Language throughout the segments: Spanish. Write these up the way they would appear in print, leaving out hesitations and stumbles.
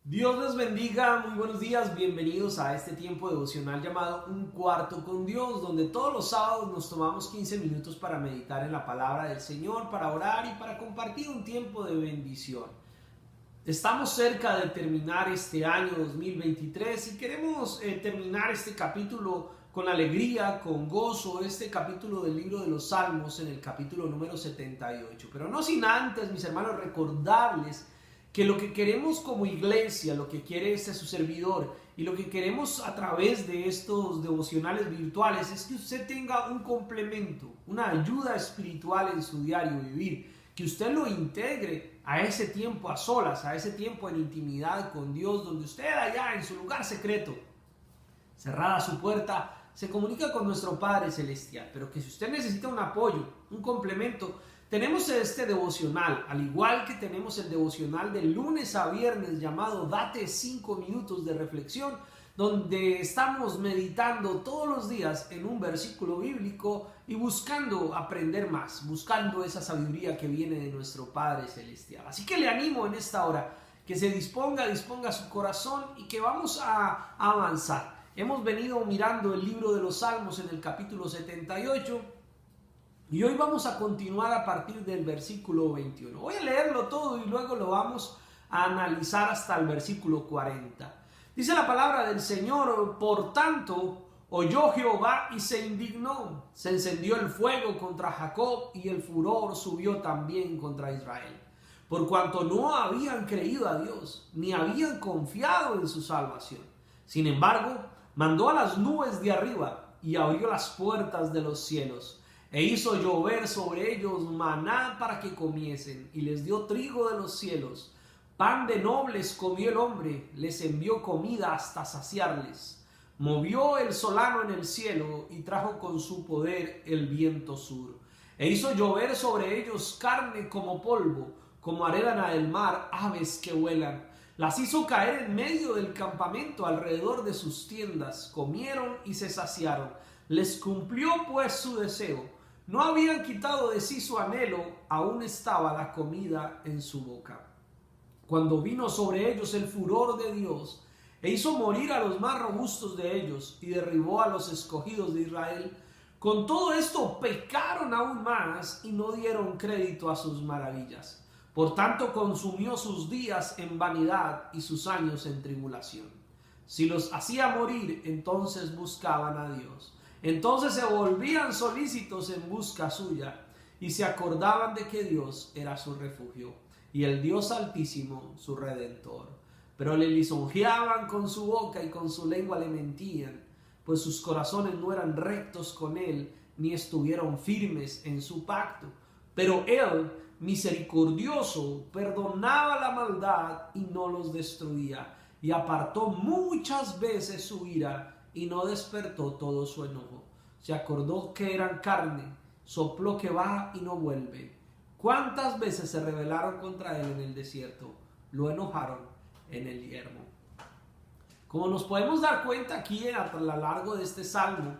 Dios les bendiga, muy buenos días, bienvenidos a este tiempo devocional llamado Un Cuarto con Dios, donde todos los sábados nos tomamos 15 minutos para meditar en la palabra del Señor, para orar y para compartir un tiempo de bendición. Estamos cerca de terminar este año 2023 y queremos terminar este capítulo con alegría, con gozo, este capítulo del libro de los Salmos en el capítulo número 78. Pero no sin antes, mis hermanos, recordarles que lo que queremos como iglesia, lo que quiere su servidor y lo que queremos a través de estos devocionales virtuales es que usted tenga un complemento, una ayuda espiritual en su diario vivir, que usted lo integre a ese tiempo a solas, a ese tiempo en intimidad con Dios, donde usted allá en su lugar secreto, cerrada su puerta, se comunica con nuestro Padre Celestial. Pero que si usted necesita un apoyo, un complemento, tenemos este devocional, al igual que tenemos el devocional de lunes a viernes llamado Date 5 minutos de reflexión, donde estamos meditando todos los días en un versículo bíblico y buscando aprender más, buscando esa sabiduría que viene de nuestro Padre Celestial. Así que le animo en esta hora que se disponga su corazón y que vamos a avanzar. Hemos venido mirando el libro de los Salmos en el capítulo 78 y hoy vamos a continuar a partir del versículo 21. Voy a leerlo todo y luego lo vamos a analizar hasta el versículo 40. Dice la palabra del Señor: por tanto, oyó Jehová y se indignó. Se encendió el fuego contra Jacob y el furor subió también contra Israel. Por cuanto no habían creído a Dios, ni habían confiado en su salvación. Sin embargo, mandó a las nubes de arriba y abrió las puertas de los cielos, e hizo llover sobre ellos maná para que comiesen, y les dio trigo de los cielos. Pan de nobles comió el hombre, les envió comida hasta saciarles. Movió el solano en el cielo, y trajo con su poder el viento sur. E hizo llover sobre ellos carne como polvo, como arena del mar, aves que vuelan. Las hizo caer en medio del campamento, alrededor de sus tiendas. Comieron y se saciaron. Les cumplió pues su deseo. No habían quitado de sí su anhelo, aún estaba la comida en su boca. Cuando vino sobre ellos el furor de Dios, e hizo morir a los más robustos de ellos, y derribó a los escogidos de Israel, con todo esto pecaron aún más, y no dieron crédito a sus maravillas. Por tanto, consumió sus días en vanidad y sus años en tribulación. Si los hacía morir, entonces buscaban a Dios. Entonces se volvían solícitos en busca suya y se acordaban de que Dios era su refugio y el Dios Altísimo su Redentor. Pero le lisonjeaban con su boca y con su lengua le mentían, pues sus corazones no eran rectos con él, ni estuvieron firmes en su pacto. Pero él, misericordioso, perdonaba la maldad y no los destruía, y apartó muchas veces su ira y no despertó todo su enojo. Se acordó que eran carne, sopló que va y no vuelve. ¿Cuántas veces se rebelaron contra él en el desierto? Lo enojaron en el yermo. Como nos podemos dar cuenta aquí a lo largo de este salmo,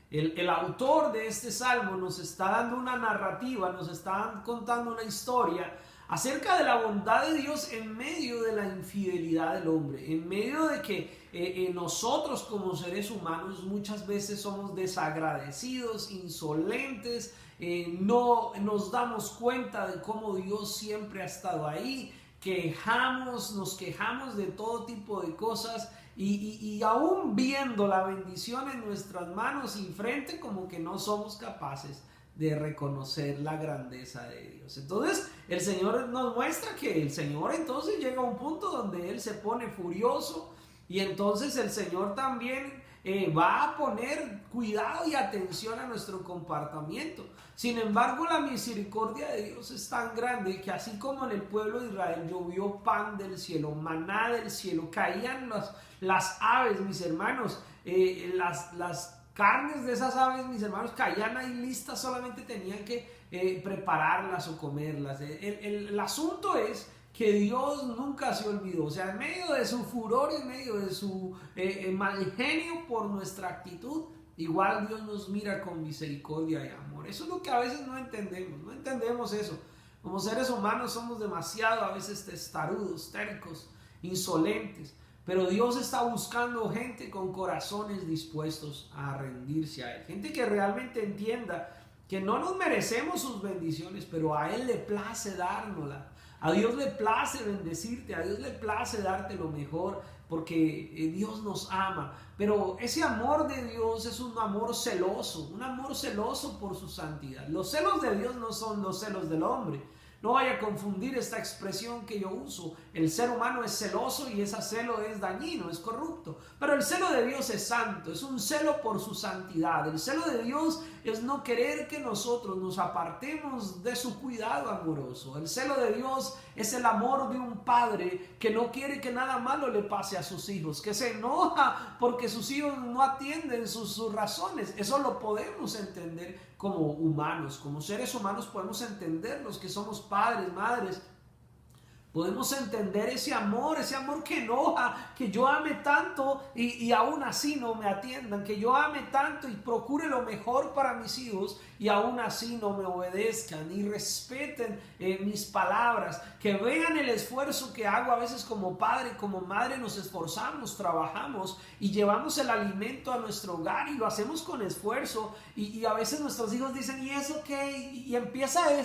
el autor de este salmo nos está dando una narrativa, nos está contando una historia acerca de la bondad de Dios en medio de la infidelidad del hombre, en medio de que nosotros como seres humanos muchas veces somos desagradecidos, insolentes, no nos damos cuenta de cómo Dios siempre ha estado ahí, nos quejamos de todo tipo de cosas y aún viendo la bendición en nuestras manos y frente, como que no somos capaces de reconocer la grandeza de Dios. Entonces el Señor nos muestra que el Señor entonces llega a un punto donde Él se pone furioso y entonces el Señor también va a poner cuidado y atención a nuestro comportamiento. Sin embargo, la misericordia de Dios es tan grande que así como en el pueblo de Israel llovió pan del cielo, maná del cielo, caían las aves, mis hermanos, las carnes de esas aves, mis hermanos, caían ahí listas, solamente tenían que prepararlas o comerlas. El asunto es que Dios nunca se olvidó, o sea, en medio de su furor, en medio de su mal genio por nuestra actitud, igual Dios nos mira con misericordia y amor. Eso es lo que a veces no entendemos eso. Como seres humanos somos demasiado a veces testarudos, tercos, insolentes. Pero Dios está buscando gente con corazones dispuestos a rendirse a Él. Gente que realmente entienda que no nos merecemos sus bendiciones, pero a Él le place dárnoslas. A Dios le place bendecirte, a Dios le place darte lo mejor, porque Dios nos ama. Pero ese amor de Dios es un amor celoso por su santidad. Los celos de Dios no son los celos del hombre. No vaya a confundir esta expresión que yo uso. El ser humano es celoso y ese celo es dañino, es corrupto. Pero el celo de Dios es santo, es un celo por su santidad. El celo de Dios es no querer que nosotros nos apartemos de su cuidado amoroso. El celo de Dios es el amor de un padre que no quiere que nada malo le pase a sus hijos, que se enoja porque sus hijos no atienden sus razones. Eso lo podemos entender como humanos, como seres humanos podemos entender los que somos padres, madres. Podemos entender ese amor que enoja, que yo ame tanto y aún así no me atiendan, que yo ame tanto y procure lo mejor para mis hijos y aún así no me obedezcan y respeten mis palabras, que vean el esfuerzo que hago a veces como padre, como madre, nos esforzamos, trabajamos y llevamos el alimento a nuestro hogar y lo hacemos con esfuerzo y a veces nuestros hijos dicen, ¿y eso qué? Y empieza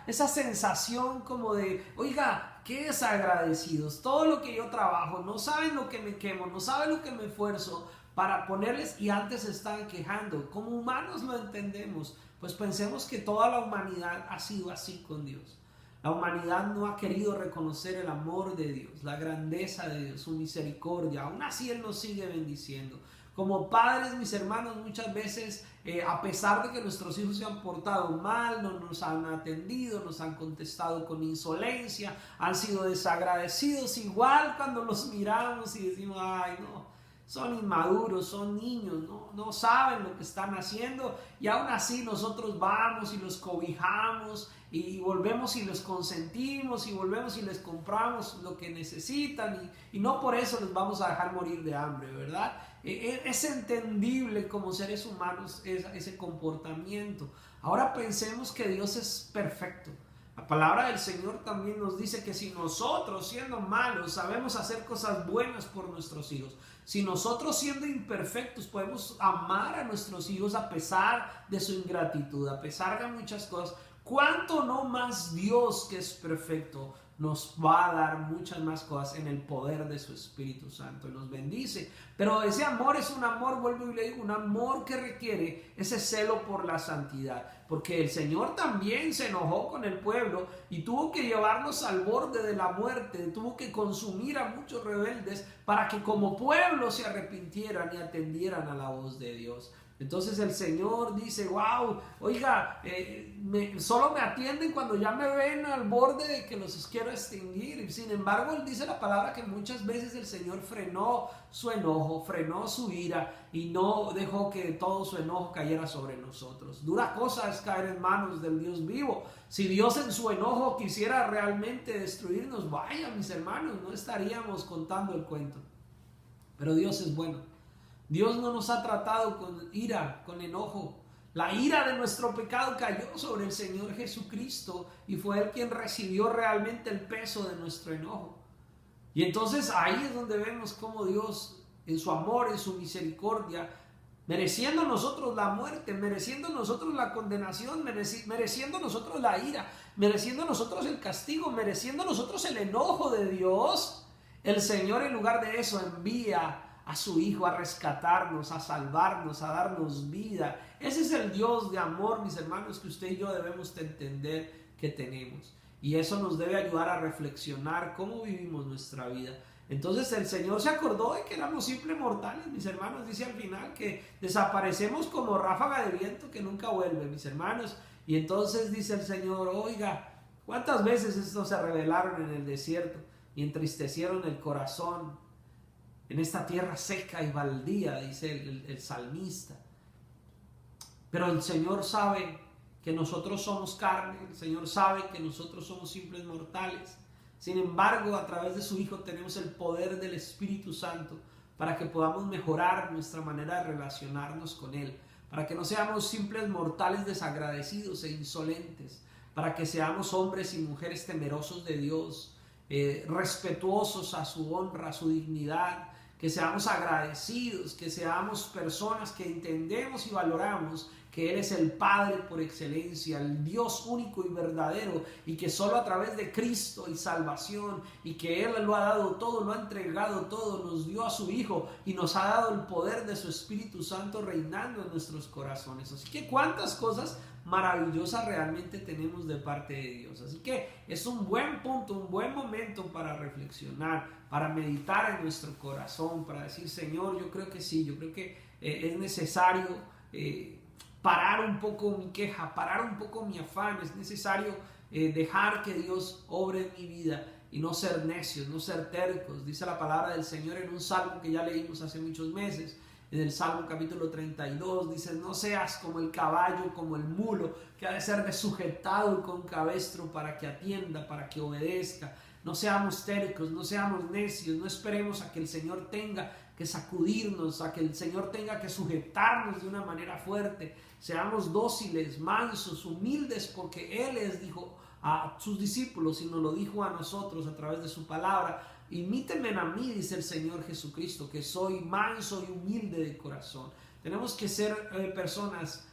esa sensación como de, oiga, qué desagradecidos, todo lo que yo trabajo, no saben lo que me quemo, no saben lo que me esfuerzo para ponerles y antes se están quejando. Como humanos lo entendemos, pues pensemos que toda la humanidad ha sido así con Dios. La humanidad no ha querido reconocer el amor de Dios, la grandeza de Dios, su misericordia. Aún así Él nos sigue bendiciendo. Como padres, mis hermanos, muchas veces, a pesar de que nuestros hijos se han portado mal, no nos han atendido, nos han contestado con insolencia, han sido desagradecidos, igual cuando los miramos y decimos, ay no, son inmaduros, son niños, no saben lo que están haciendo, y aún así nosotros vamos y los cobijamos y volvemos y los consentimos y volvemos y les compramos lo que necesitan y no por eso les vamos a dejar morir de hambre, ¿verdad? Es entendible como seres humanos ese comportamiento. Ahora pensemos que Dios es perfecto. La palabra del Señor también nos dice que si nosotros siendo malos sabemos hacer cosas buenas por nuestros hijos, si nosotros siendo imperfectos podemos amar a nuestros hijos a pesar de su ingratitud, a pesar de muchas cosas, ¿cuánto no más Dios que es perfecto nos va a dar muchas más cosas en el poder de su Espíritu Santo y nos bendice? Pero ese amor es un amor, vuelvo y le digo, un amor que requiere ese celo por la santidad, porque el Señor también se enojó con el pueblo y tuvo que llevarnos al borde de la muerte, tuvo que consumir a muchos rebeldes para que como pueblo se arrepintieran y atendieran a la voz de Dios. Entonces el Señor dice, wow, oiga, solo me atienden cuando ya me ven al borde de que los quiero extinguir. Sin embargo, Él dice la palabra que muchas veces el Señor frenó su enojo, frenó su ira y no dejó que todo su enojo cayera sobre nosotros. Dura cosa es caer en manos del Dios vivo. Si Dios en su enojo quisiera realmente destruirnos, vaya mis hermanos, no estaríamos contando el cuento. Pero Dios es bueno. Dios no nos ha tratado con ira, con enojo. La ira de nuestro pecado cayó sobre el Señor Jesucristo y fue Él quien recibió realmente el peso de nuestro enojo. Y entonces ahí es donde vemos cómo Dios, en su amor, en su misericordia, mereciendo nosotros la muerte, mereciendo nosotros la condenación, mereciendo nosotros la ira, mereciendo nosotros el castigo, mereciendo nosotros el enojo de Dios, el Señor en lugar de eso envía a su Hijo a rescatarnos, a salvarnos, a darnos vida. Ese es el Dios de amor, mis hermanos, que usted y yo debemos de entender que tenemos. Y eso nos debe ayudar a reflexionar cómo vivimos nuestra vida. Entonces el Señor se acordó de que éramos simples mortales, mis hermanos. Dice al final que desaparecemos como ráfaga de viento que nunca vuelve, mis hermanos. Y entonces dice el Señor, oiga, ¿cuántas veces estos se rebelaron en el desierto y entristecieron el corazón? En esta tierra seca y baldía, dice el salmista. Pero el Señor sabe que nosotros somos carne, el Señor sabe que nosotros somos simples mortales. Sin embargo, a través de su Hijo tenemos el poder del Espíritu Santo para que podamos mejorar nuestra manera de relacionarnos con Él, para que no seamos simples mortales desagradecidos e insolentes, para que seamos hombres y mujeres temerosos de Dios, respetuosos a su honra, a su dignidad, que seamos agradecidos, que seamos personas que entendemos y valoramos que Él es el Padre por excelencia, el Dios único y verdadero, y que solo a través de Cristo hay salvación, y que Él lo ha dado todo, lo ha entregado todo, nos dio a su Hijo y nos ha dado el poder de su Espíritu Santo reinando en nuestros corazones. Así que cuántas cosas maravillosas realmente tenemos de parte de Dios. Así que es un buen punto, un buen momento para reflexionar, para meditar en nuestro corazón, para decir: Señor, yo creo que sí, yo creo que es necesario parar un poco mi queja, parar un poco mi afán. Es necesario dejar que Dios obre en mi vida y no ser necios, no ser tercos. Dice la palabra del Señor en un salmo que ya leímos hace muchos meses, en el Salmo capítulo 32, dice: no seas como el caballo, como el mulo, que ha de ser desujetado con cabestro para que atienda, para que obedezca. No seamos tercos, no seamos necios, no esperemos a que el Señor tenga que sacudirnos, a que el Señor tenga que sujetarnos de una manera fuerte. Seamos dóciles, mansos, humildes, porque Él les dijo a sus discípulos y nos lo dijo a nosotros a través de su palabra: imítenme a mí, dice el Señor Jesucristo, que soy manso y humilde de corazón. Tenemos que ser personas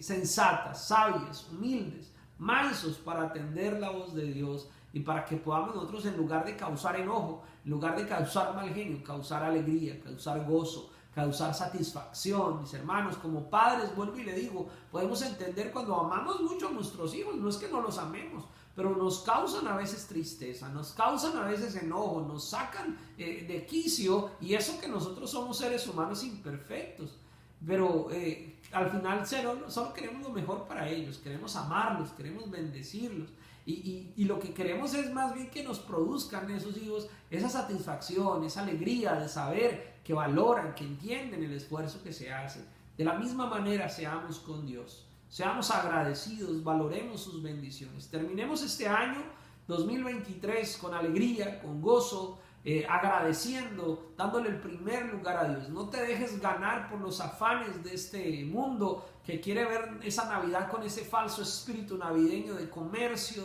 sensatas, sabias, humildes, mansos, para atender la voz de Dios y para que podamos nosotros, en lugar de causar enojo, en lugar de causar mal genio, causar alegría, causar gozo, causar satisfacción. Mis hermanos, como padres, vuelvo y le digo, podemos entender cuando amamos mucho a nuestros hijos, no es que no los amemos, pero nos causan a veces tristeza, nos causan a veces enojo, nos sacan de quicio, y eso que nosotros somos seres humanos imperfectos, pero al final solo queremos lo mejor para ellos, queremos amarlos, queremos bendecirlos, y lo que queremos es más bien que nos produzcan esos hijos esa satisfacción, esa alegría de saber que valoran, que entienden el esfuerzo que se hace. De la misma manera seamos con Dios. Seamos agradecidos, valoremos sus bendiciones. Terminemos este año 2023 con alegría, con gozo, agradeciendo, dándole el primer lugar a Dios. No te dejes ganar por los afanes de este mundo que quiere ver esa Navidad con ese falso espíritu navideño de comercio,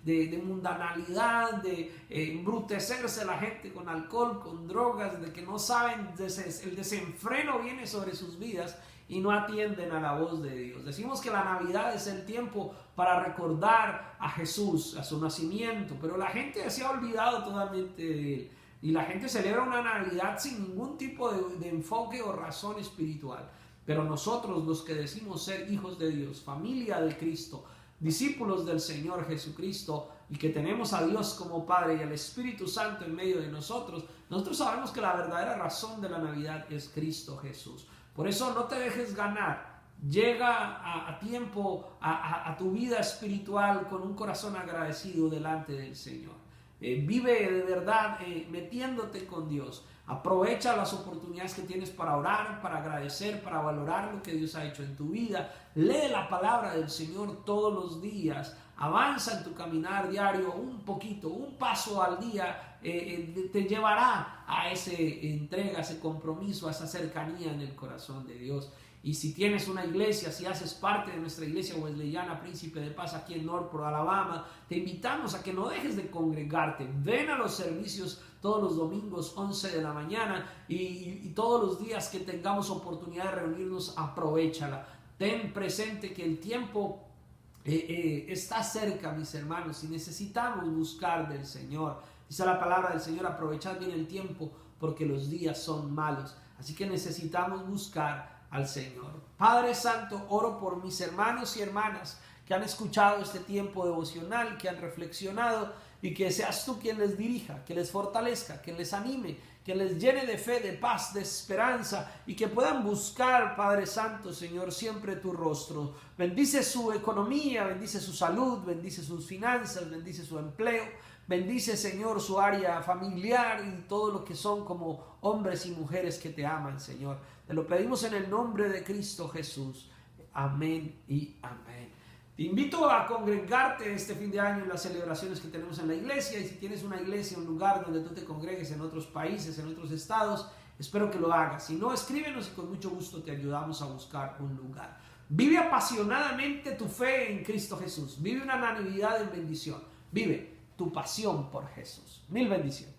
de mundanalidad, de embrutecerse la gente con alcohol, con drogas, de que no saben, el desenfreno viene sobre sus vidas y no atienden a la voz de Dios. Decimos que la Navidad es el tiempo para recordar a Jesús, a su nacimiento, pero la gente se ha olvidado totalmente de Él. Y la gente celebra una Navidad sin ningún tipo de enfoque o razón espiritual. Pero nosotros, los que decimos ser hijos de Dios, familia de Cristo, discípulos del Señor Jesucristo, y que tenemos a Dios como Padre y al Espíritu Santo en medio de nosotros sabemos que la verdadera razón de la Navidad es Cristo Jesús. Por eso no te dejes ganar. Llega a tiempo a tu vida espiritual con un corazón agradecido delante del Señor. Vive de verdad metiéndote con Dios. Aprovecha las oportunidades que tienes para orar, para agradecer, para valorar lo que Dios ha hecho en tu vida. Lee la palabra del Señor todos los días. Avanza en tu caminar diario un poquito, un paso al día te llevará a esa entrega, a ese compromiso, a esa cercanía en el corazón de Dios. Y si tienes una iglesia, si haces parte de nuestra iglesia wesleyana Príncipe de Paz aquí en Northport, Alabama, te invitamos a que no dejes de congregarte. Ven a los servicios todos los domingos 11 de la mañana y todos los días que tengamos oportunidad de reunirnos, aprovéchala. Ten presente que el tiempo está cerca, mis hermanos, y necesitamos buscar del Señor. Dice la palabra del Señor: aprovechad bien el tiempo porque los días son malos. Así que necesitamos buscar al Señor. Padre Santo, oro por mis hermanos y hermanas que han escuchado este tiempo devocional, que han reflexionado, y que seas tú quien les dirija, que les fortalezca, que les anime, que les llene de fe, de paz, de esperanza, y que puedan buscar, Padre Santo, Señor, siempre tu rostro. Bendice su economía, bendice su salud, bendice sus finanzas, bendice su empleo, bendice, Señor, su área familiar y todo lo que son como hombres y mujeres que te aman, Señor. Te lo pedimos en el nombre de Cristo Jesús. Amén y amén. Te invito a congregarte este fin de año en las celebraciones que tenemos en la iglesia, y si tienes una iglesia, un lugar donde tú te congregues en otros países, en otros estados, espero que lo hagas. Si no, escríbenos y con mucho gusto te ayudamos a buscar un lugar. Vive apasionadamente tu fe en Cristo Jesús. Vive una Navidad en bendición. Vive tu pasión por Jesús. Mil bendiciones.